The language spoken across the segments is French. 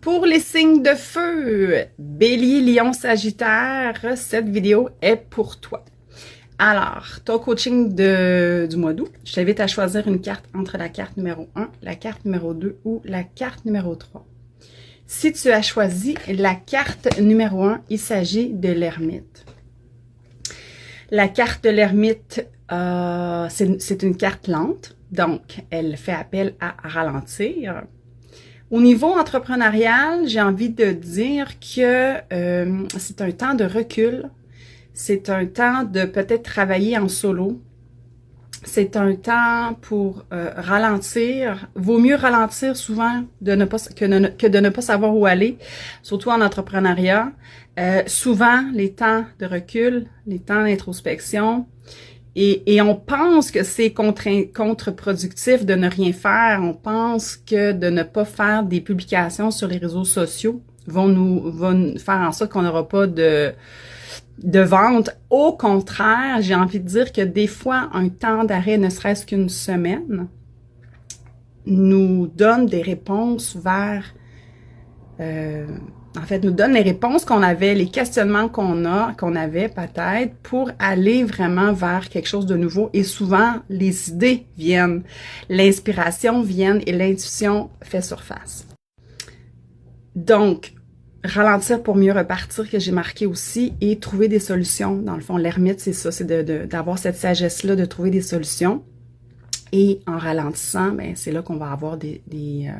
Pour les signes de feu, Bélier, Lion, Sagittaire, cette vidéo est pour toi. Alors, ton coaching du mois d'août, je t'invite à choisir une carte entre la carte numéro 1, la carte numéro 2 ou la carte numéro 3. Si tu as choisi la carte numéro 1, il s'agit de l'ermite. La carte de l'ermite, c'est une carte lente, donc elle fait appel à ralentir. Au niveau entrepreneurial, j'ai envie de dire que c'est un temps de recul, c'est un temps de peut-être travailler en solo, c'est un temps pour ralentir. Vaut mieux ralentir souvent que de ne pas savoir où aller, surtout en entrepreneuriat. Souvent, les temps de recul, les temps d'introspection, et on pense que c'est contre-productif de ne rien faire. On pense que de ne pas faire des publications sur les réseaux sociaux vont faire en sorte qu'on n'aura pas de vente. Au contraire, j'ai envie de dire que des fois, un temps d'arrêt, ne serait-ce qu'une semaine, nous donne des réponses nous donne les réponses qu'on avait, les questionnements qu'on avait peut-être pour aller vraiment vers quelque chose de nouveau. Et souvent, les idées viennent, l'inspiration vient et l'intuition fait surface. Donc, ralentir pour mieux repartir, que j'ai marqué aussi, et trouver des solutions. Dans le fond, l'ermite, c'est ça, c'est d'avoir cette sagesse-là, de trouver des solutions. Et en ralentissant, ben, c'est là qu'on va avoir des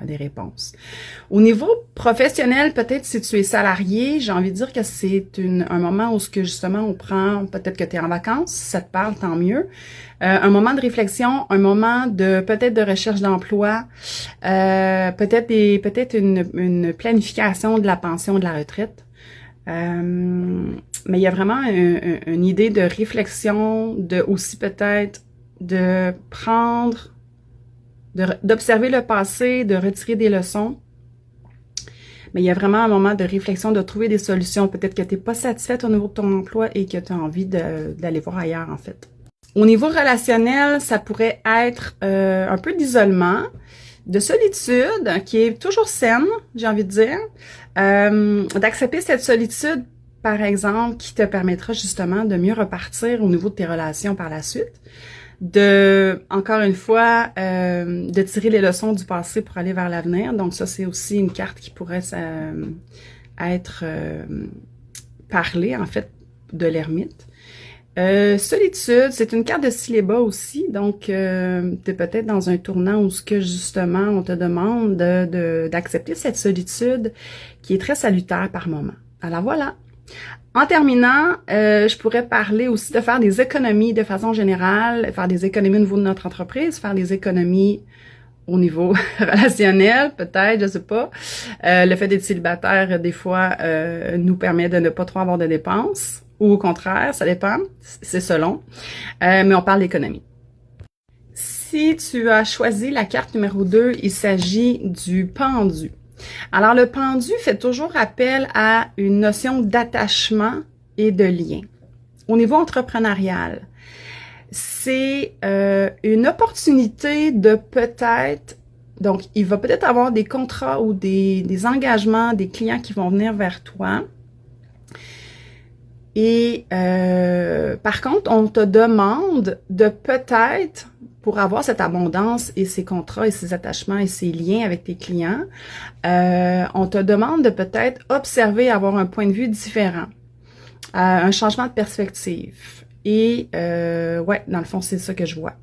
réponses. Au niveau professionnel, peut-être si tu es salarié, j'ai envie de dire que c'est un moment où justement on prend, peut-être que tu es en vacances, si ça te parle, tant mieux. Un moment de réflexion, un moment peut-être de recherche d'emploi, peut-être une planification de la pension, de la retraite. Mais il y a vraiment une idée de réflexion, aussi peut-être d'observer le passé, de retirer des leçons. Mais il y a vraiment un moment de réflexion, de trouver des solutions. Peut-être que tu n'es pas satisfaite au niveau de ton emploi et que tu as envie d'aller voir ailleurs, en fait. Au niveau relationnel, ça pourrait être un peu d'isolement, de solitude, qui est toujours saine, j'ai envie de dire. D'accepter cette solitude, par exemple, qui te permettra justement de mieux repartir au niveau de tes relations par la suite. Encore une fois, de tirer les leçons du passé pour aller vers l'avenir. Donc ça, c'est aussi une carte qui pourrait être parlée, en fait, de l'ermite. Solitude, c'est une carte de célibat aussi. Donc, tu es peut-être dans un tournant où justement, on te demande d'accepter cette solitude qui est très salutaire par moment. Alors voilà. En terminant, je pourrais parler aussi de faire des économies de façon générale, faire des économies au niveau de notre entreprise, faire des économies au niveau relationnel, peut-être, je sais pas. Le fait d'être célibataire, des fois, nous permet de ne pas trop avoir de dépenses, ou au contraire, ça dépend, c'est selon. Mais on parle d'économie. Si tu as choisi la carte numéro 2, il s'agit du pendu. Alors, le pendu fait toujours appel à une notion d'attachement et de lien. Au niveau entrepreneurial, c'est une opportunité de peut-être, donc il va peut-être avoir des contrats ou des engagements, des clients qui vont venir vers toi. Et par contre, on te demande de peut-être, pour avoir cette abondance et ces contrats et ces attachements et ces liens avec tes clients, on te demande de peut-être observer, avoir un point de vue différent, un changement de perspective. Et ouais, dans le fond, c'est ça que je vois.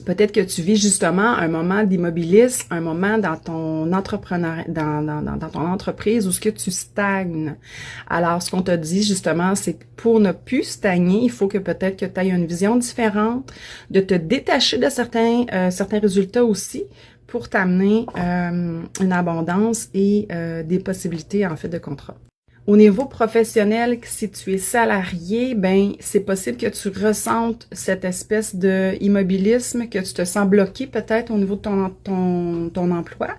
Peut-être que tu vis justement un moment d'immobilisme, un moment dans ton entrepreneur, dans ton entreprise où ce que tu stagnes. Alors, ce qu'on te dit justement, c'est que pour ne plus stagner, il faut que peut-être que tu aies une vision différente, de te détacher de certains résultats aussi pour t'amener une abondance et des possibilités en fait de contrat. Au niveau professionnel, si tu es salarié, ben c'est possible que tu ressentes cette espèce de immobilisme, que tu te sens bloqué peut-être au niveau de ton emploi.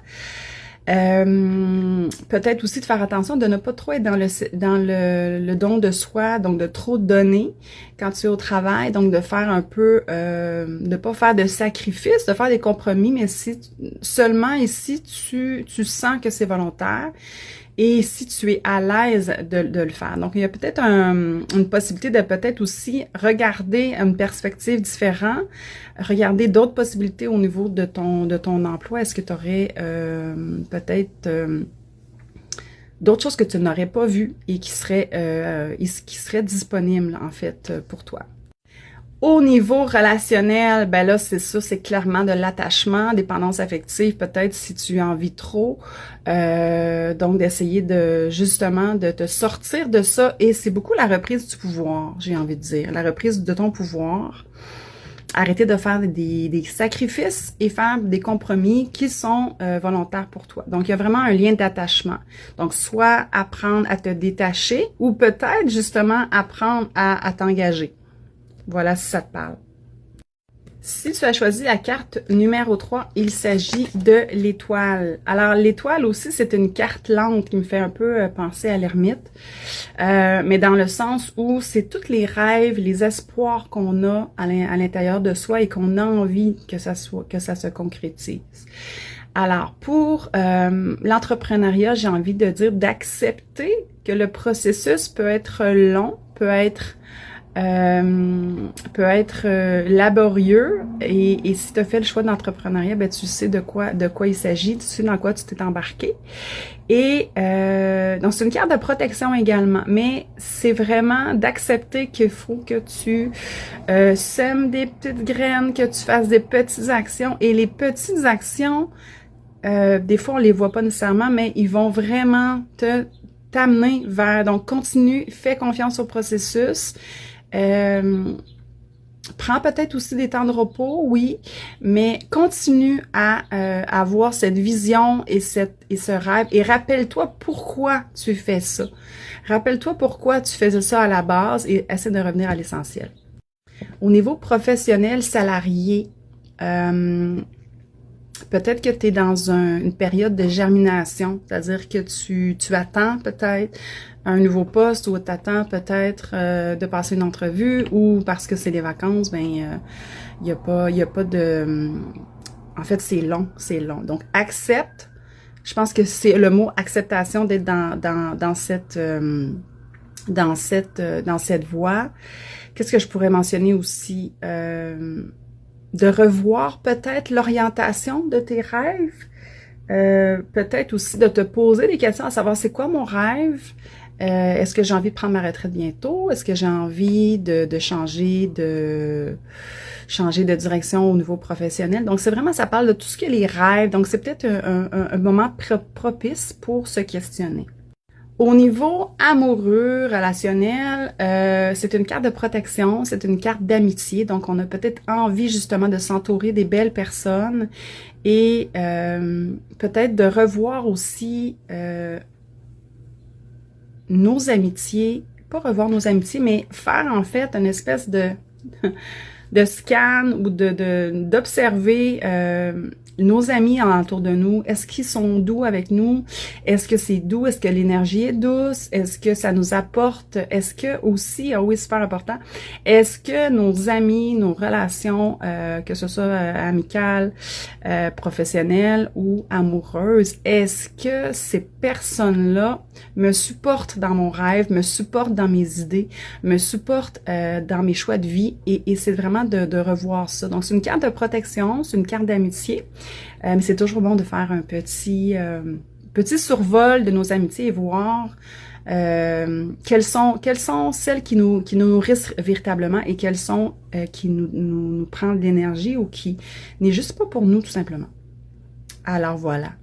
peut-être aussi de faire attention de ne pas trop être dans le don de soi, donc de trop donner quand tu es au travail, donc de faire un peu, de pas faire de sacrifices, de faire des compromis, mais seulement ici tu sens que c'est volontaire et si tu es à l'aise de le faire. Donc, il y a peut-être une possibilité de peut-être aussi regarder une perspective différente, regarder d'autres possibilités au niveau de ton emploi. Est-ce que tu aurais peut-être d'autres choses que tu n'aurais pas vues et qui seraient disponibles, en fait, pour toi? Au niveau relationnel, ben là, c'est ça, c'est clairement de l'attachement, dépendance affective, peut-être si tu en vis trop. Donc, d'essayer justement, de te sortir de ça. Et c'est beaucoup la reprise du pouvoir, j'ai envie de dire. La reprise de ton pouvoir. Arrêter de faire des sacrifices et faire des compromis qui sont volontaires pour toi. Donc, il y a vraiment un lien d'attachement. Donc, soit apprendre à te détacher ou peut-être justement apprendre à t'engager. Voilà, si ça te parle. Si tu as choisi la carte numéro 3, il s'agit de l'étoile. Alors, l'étoile aussi, c'est une carte lente qui me fait un peu penser à l'ermite, mais dans le sens où c'est tous les rêves, les espoirs qu'on a à l'intérieur de soi et qu'on a envie que ça se concrétise. Alors, pour l'entrepreneuriat, j'ai envie de dire d'accepter que le processus peut être long, peut être laborieux et si tu as fait le choix d'entrepreneuriat, ben tu sais de quoi il s'agit, tu sais dans quoi tu t'es embarqué. Et donc c'est une carte de protection également, mais c'est vraiment d'accepter qu'il faut que tu sèmes des petites graines, que tu fasses des petites actions et les petites actions, des fois on les voit pas nécessairement, mais ils vont vraiment t'amener vers, donc continue, fais confiance au processus. Prends peut-être aussi des temps de repos, oui, mais continue à avoir cette vision et ce rêve et rappelle-toi pourquoi tu fais ça. Rappelle-toi pourquoi tu faisais ça à la base et essaie de revenir à l'essentiel. Au niveau professionnel, salarié, peut-être que tu es dans une période de germination, c'est-à-dire que tu attends peut-être un nouveau poste ou tu attends peut-être de passer une entrevue ou parce que c'est les vacances, ben il y a pas de... En fait, c'est long. Donc, accepte. Je pense que c'est le mot acceptation d'être dans cette voie. Qu'est-ce que je pourrais mentionner aussi? De revoir peut-être l'orientation de tes rêves, peut-être aussi de te poser des questions à savoir c'est quoi mon rêve, est-ce que j'ai envie de prendre ma retraite bientôt, est-ce que j'ai envie de changer de direction au niveau professionnel. Donc c'est vraiment, ça parle de tout ce qui est les rêves, donc c'est peut-être un moment propice pour se questionner. Au niveau amoureux, relationnel, c'est une carte de protection, c'est une carte d'amitié, donc on a peut-être envie justement de s'entourer des belles personnes et peut-être de revoir aussi nos amitiés, pas revoir nos amitiés, mais faire en fait une espèce de scan ou d'observer nos amis alentour de nous. Est-ce qu'ils sont doux avec nous? Est-ce que c'est doux? Est-ce que l'énergie est douce? Est-ce que ça nous apporte? Est-ce que aussi, oui, super important, est-ce que nos amis, nos relations, que ce soit amicales, professionnelles ou amoureuses, est-ce que ces personnes-là me supportent dans mon rêve, me supportent dans mes idées, me supportent dans mes choix de vie et c'est vraiment de revoir ça. Donc, c'est une carte de protection, c'est une carte d'amitié, mais c'est toujours bon de faire un petit survol de nos amitiés et voir quelles sont celles qui nous nourrissent véritablement et quelles sont qui nous prennent de l'énergie ou qui n'est juste pas pour nous tout simplement. Alors voilà.